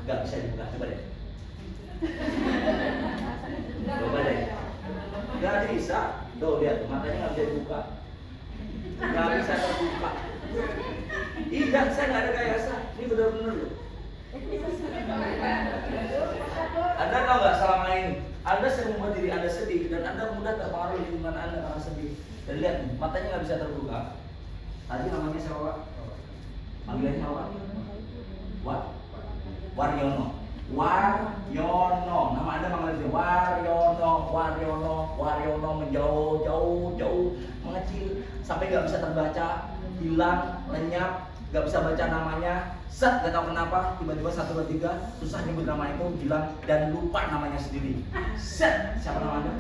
nggak bisa dibuka. Coba deh. Coba deh. Nggak bisa. Tuh lihat, matanya nggak bisa dibuka. Nggak bisa terbuka. Tidak, saya nggak ada rekayasa. Ini benar-benar loh. Anda tahu nggak selama ini Anda sering membuat diri Anda sedih dan Anda mudah terpengaruh lingkungan Anda karena sedih. Dan lihat, matanya nggak bisa terbuka. Tadi namanya siapa Pak? Panggilannya apa? What? Waryono. Waryono. Nama Anda manggilnya Waryono. Waryono menjauh, mengecil sampai nggak bisa terbaca, hilang, lenyap, nggak bisa baca namanya. Set, gak tahu kenapa tiba-tiba 1, 2, 3 susah nyebut nama itu, hilang dan lupa namanya sendiri. Set, siapa nama Anda?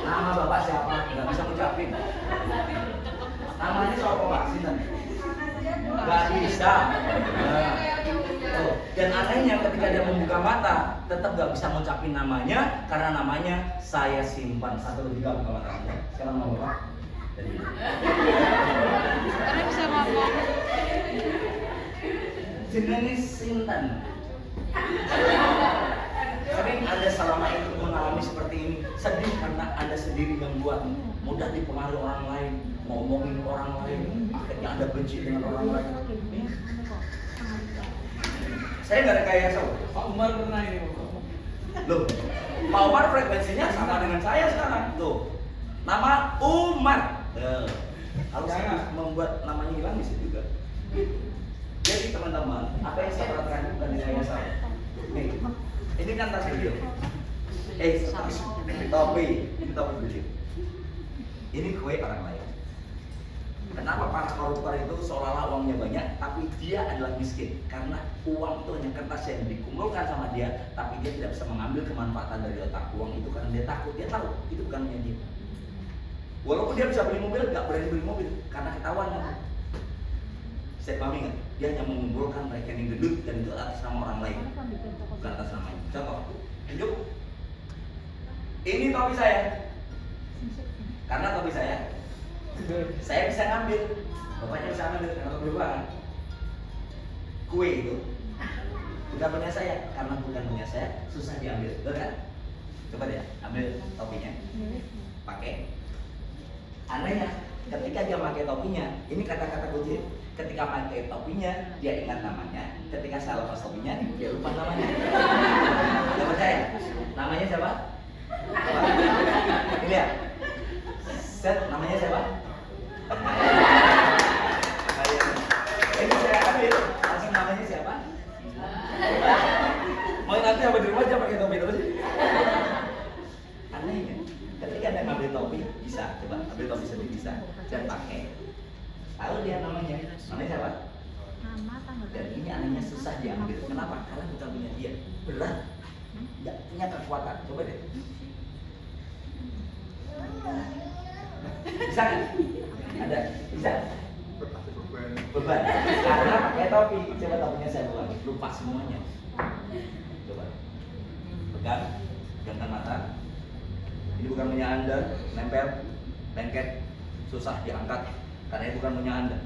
Nama Bapak siapa? Gak bisa ngucapin. Namanya siapa Pak? Sinten? Gak bisa. Dan anehnya ketika dia membuka mata tetap gak bisa ngucapin namanya karena namanya saya simpan. 1, 2, 3 buka mata Anda. Sekarang nama Bapak? Karena bisa ngomong. Jenenge sinten? Sering Anda selama itu mengalami seperti ini, sedih karena Anda sendiri yang buat, mudah dipengaruhi orang lain, ngomongin orang lain, akhirnya Anda benci dengan orang lain. Saya nggak rekayasa. Pak Umar pernah ini Loh, Pak Umar frekuensinya sama dengan saya sekarang. Tuh, nama Umar. Kalau saya membuat namanya hilang bisa juga. Jadi teman-teman, apa yang saya perhatikan bukan direkayasa. Nih, ini kan tas video. Tas topi kecil. Ini kue orang lain. Kenapa para koruptor itu seolah-olah uangnya banyak, tapi dia adalah miskin? Karena uang itu hanya kertas yang dikumpulkan sama dia, tapi dia tidak bisa mengambil kemanfaatan dari otak uang itu karena dia takut. Dia tahu itu bukan punya dia. Walaupun dia bisa beli mobil, nggak berani beli mobil karena ketahuan kan. Saya pahami nggak? Dia hanya mengumpulkan rekening gendut dan itu atas nama orang lain, bukan atas namanya. Contoh, tunjuk. Ini topi saya. Karena topi saya bisa ngambil. Bapaknya bisa ngambil karena topi bapak. Kue itu bukan punya saya, karena bukan punya saya susah diambil, betul kan? Coba deh, ambil topinya, pakai. Anehnya, ketika dia pakai topinya, ini kata-kata kunci. Ketika pakai topinya, dia ingat namanya. Ketika saya lepas topinya, dia lupa namanya. Tidak percaya? Namanya siapa? Ini lihat. Set, namanya siapa? Ini saya ambil. Langsung namanya siapa? Mau nanti apa di rumah aja pakai topi terus? Anehnya, ketika dia ngambil topi, bisa. Coba ambil topi sendiri bisa. Dan pakai. Lalu dia namanya siapa? Dan ini anehnya susah diambil. Kenapa? Karena bukan punya dia. Berat. Tidak punya kekuatan. Coba deh. Bisa kan? Ada. Bisa. Beban. Karena pakai topi. Coba topinya saya buang. Lupa semuanya. Coba. Pegang. Pejamkan mata. Ini bukan punya Anda. Nempel. Lengket. Susah diangkat. Karena itu bukan punya Anda.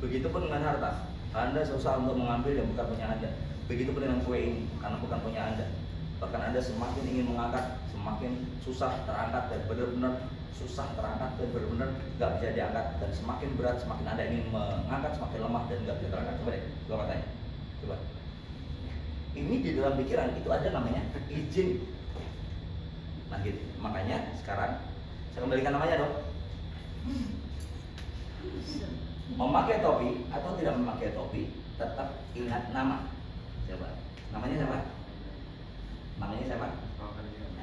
Begitupun dengan harta. Anda susah untuk mengambil yang bukan punya Anda. Begitupun dengan kue ini, karena bukan punya Anda. Bahkan Anda semakin ingin mengangkat, semakin susah terangkat dan benar-benar susah terangkat dan benar-benar nggak bisa diangkat. Dan semakin berat, semakin Anda ingin mengangkat, semakin lemah dan nggak bisa terangkat. Coba deh, coba matanya. Coba. Ini di dalam pikiran itu ada namanya izin. Nah gitu. Makanya sekarang saya kembalikan namanya dong. Memakai topi atau tidak memakai topi, tetap ingat nama. Coba, namanya siapa? Namanya siapa?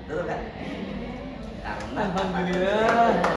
Betul kan? Karena